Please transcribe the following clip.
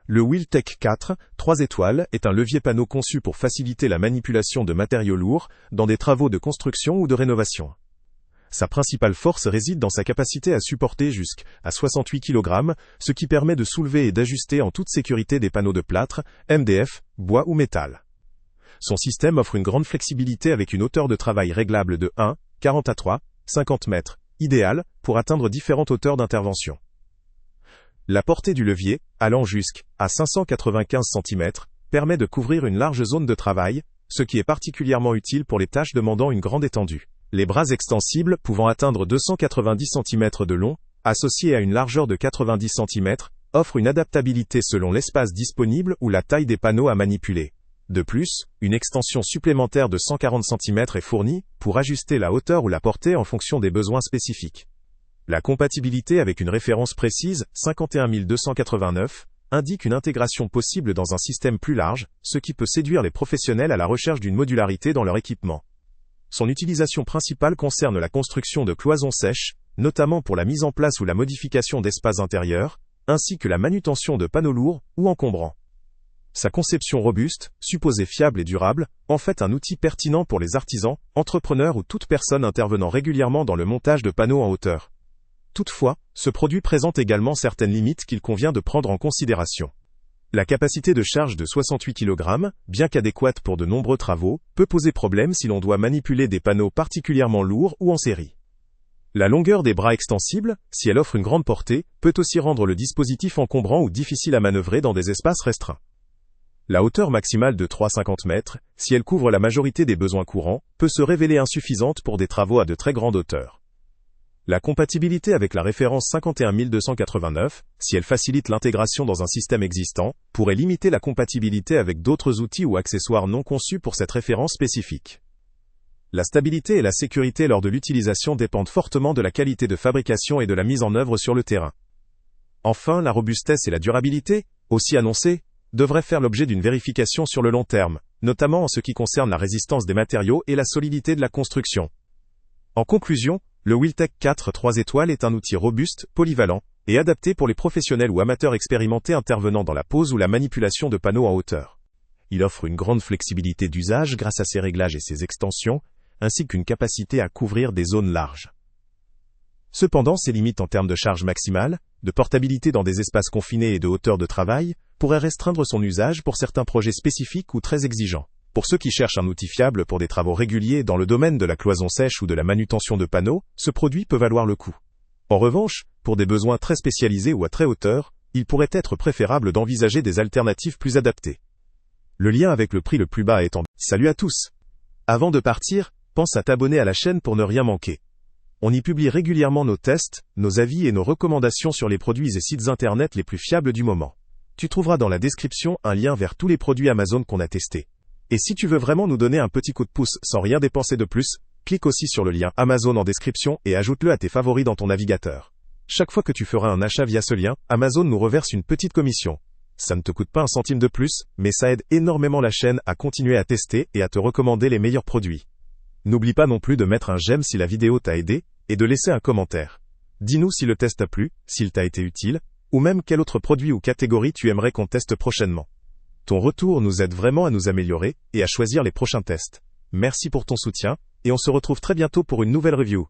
Le Wheeltech 4, 3 étoiles, est un levier panneau conçu pour faciliter la manipulation de matériaux lourds dans des travaux de construction ou de rénovation. Sa principale force réside dans sa capacité à supporter jusqu'à 68 kg, ce qui permet de soulever et d'ajuster en toute sécurité des panneaux de plâtre, MDF, bois ou métal. Son système offre une grande flexibilité avec une hauteur de travail réglable de 1,40 à 3,50 m, idéale pour atteindre différentes hauteurs d'intervention. La portée du levier, allant jusqu'à 595 cm, permet de couvrir une large zone de travail, ce qui est particulièrement utile pour les tâches demandant une grande étendue. Les bras extensibles, pouvant atteindre 290 cm de long, associés à une largeur de 90 cm, offrent une adaptabilité selon l'espace disponible ou la taille des panneaux à manipuler. De plus, une extension supplémentaire de 140 cm est fournie pour ajuster la hauteur ou la portée en fonction des besoins spécifiques. La compatibilité avec une référence précise, 51289, indique une intégration possible dans un système plus large, ce qui peut séduire les professionnels à la recherche d'une modularité dans leur équipement. Son utilisation principale concerne la construction de cloisons sèches, notamment pour la mise en place ou la modification d'espaces intérieurs, ainsi que la manutention de panneaux lourds ou encombrants. Sa conception robuste, supposée fiable et durable, en fait un outil pertinent pour les artisans, entrepreneurs ou toute personne intervenant régulièrement dans le montage de panneaux en hauteur. Toutefois, ce produit présente également certaines limites qu'il convient de prendre en considération. La capacité de charge de 68 kg, bien qu'adéquate pour de nombreux travaux, peut poser problème si l'on doit manipuler des panneaux particulièrement lourds ou en série. La longueur des bras extensibles, si elle offre une grande portée, peut aussi rendre le dispositif encombrant ou difficile à manœuvrer dans des espaces restreints. La hauteur maximale de 3,50 m, si elle couvre la majorité des besoins courants, peut se révéler insuffisante pour des travaux à de très grande hauteur. La compatibilité avec la référence 51289, si elle facilite l'intégration dans un système existant, pourrait limiter la compatibilité avec d'autres outils ou accessoires non conçus pour cette référence spécifique. La stabilité et la sécurité lors de l'utilisation dépendent fortement de la qualité de fabrication et de la mise en œuvre sur le terrain. Enfin, la robustesse et la durabilité, aussi annoncées, devraient faire l'objet d'une vérification sur le long terme, notamment en ce qui concerne la résistance des matériaux et la solidité de la construction. En conclusion, le Wheeltech 4 3 étoiles est un outil robuste, polyvalent, et adapté pour les professionnels ou amateurs expérimentés intervenant dans la pose ou la manipulation de panneaux en hauteur. Il offre une grande flexibilité d'usage grâce à ses réglages et ses extensions, ainsi qu'une capacité à couvrir des zones larges. Cependant, ses limites en termes de charge maximale, de portabilité dans des espaces confinés et de hauteur de travail, pourraient restreindre son usage pour certains projets spécifiques ou très exigeants. Pour ceux qui cherchent un outil fiable pour des travaux réguliers dans le domaine de la cloison sèche ou de la manutention de panneaux, ce produit peut valoir le coup. En revanche, pour des besoins très spécialisés ou à très hauteur, il pourrait être préférable d'envisager des alternatives plus adaptées. Le lien avec le prix le plus bas est en... Salut à tous! Avant de partir, pense à t'abonner à la chaîne pour ne rien manquer. On y publie régulièrement nos tests, nos avis et nos recommandations sur les produits et sites internet les plus fiables du moment. Tu trouveras dans la description un lien vers tous les produits Amazon qu'on a testés. Et si tu veux vraiment nous donner un petit coup de pouce sans rien dépenser de plus, clique aussi sur le lien Amazon en description et ajoute-le à tes favoris dans ton navigateur. Chaque fois que tu feras un achat via ce lien, Amazon nous reverse une petite commission. Ça ne te coûte pas un centime de plus, mais ça aide énormément la chaîne à continuer à tester et à te recommander les meilleurs produits. N'oublie pas non plus de mettre un j'aime si la vidéo t'a aidé, et de laisser un commentaire. Dis-nous si le test t'a plu, s'il t'a été utile, ou même quel autre produit ou catégorie tu aimerais qu'on teste prochainement. Ton retour nous aide vraiment à nous améliorer et à choisir les prochains tests. Merci pour ton soutien, et on se retrouve très bientôt pour une nouvelle review.